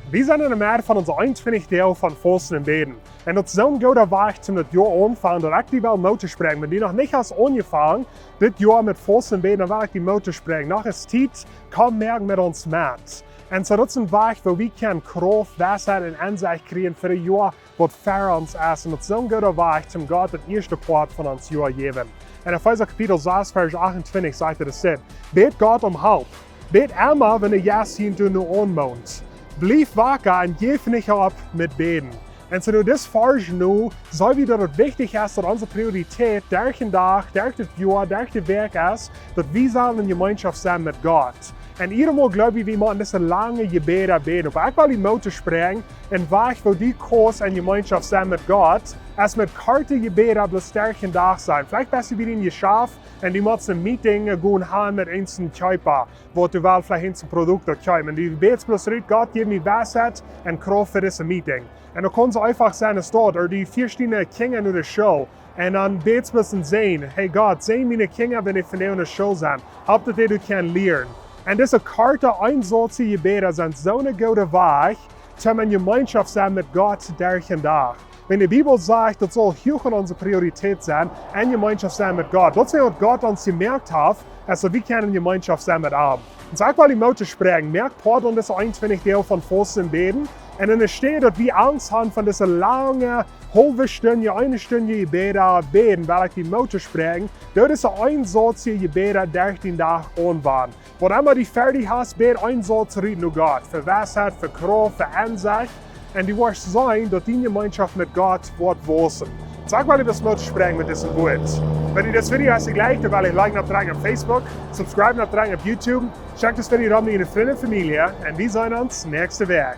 We zijn in de maand van onze 21 deel van Volsten en Bäden. En dat is zo'n goede weg om het jaar aanvangen dat ik die wel motor springen. Maar die nog niet has aangevangen, dit jaar met Volsten en Bäden, dan wil ik die motor springen. Nog is tijd, kom merken met ons met. En zo dat is een weg waar we kunnen kracht, wijsheid en inzicht krijgen voor een jaar wat voor ons is. En dat is zo'n goede weg om God het eerste kwart van ons jaar te geven. En in Epheser kapitel 6, vers 28 zegt het dit. Bid God om hulp. Bid immer, wenn jas hier nu aanmoont. Blijf wakker en geef niet op met beden. En zo dit vers nu, zo wie dat het wichtig is dat onze prioriteit dag en dag, dag het jaar, dag de week is, dat we zullen in gemeenschap zijn met God. En iedermaal geloof ik, we moeten deze lange gebeden beden. Maar ik wil die motor springen en weg voor die koers en gemeenschap zijn met God, als met korte gebeden op de sterke dag zijn. Vielleicht best je weer in je schaf en die moet een meeting gaan met een kuiper, waar du wel vielleicht een product kuipen. En die beets bloß uit, God geef me wijsheid en kracht voor deze meeting. En dan kon ze einfach zijn als dort, er die 14 Kinder in de show. En dan beets bloß zijn, hey God, zijn mijn Kinder, wenn ik van in de show zijn. Hoop dat die kan leren. En deze korte, einzelne gebeden zijn zo'n goede weg, om in gemeenschap zijn met God dag en dag. Wenn de Bibel zegt, dat zal hoog onze prioriteit zijn, en gemeenschap zijn met God. Dat is wat God ons gemerkt heeft, als we kunnen gemeenschap zijn met hem. En zo ik wil die motor springen, merk part aan deze 21 deel van Volsten en Bäden. En dan steht dat we angst hebben van deze lange, halve stunde, eine stunde gebeden, weil ik die motor spring. Dat is een solche gebeden 13 dagen aanwaan. Wat immer die fertig hast, bed een solche ried nu God. Voor wijsheid, voor kracht, voor inzicht. En die wordt zijn dat die gemeenschap met God wordt wozen. Sag mal, das motor springen met deze woord. Wenn je dit video hast gelijk, dan wil je like naar op Facebook, subscribe naar op YouTube, check dit video dan met je vrienden en familie en we zien ons nächste week.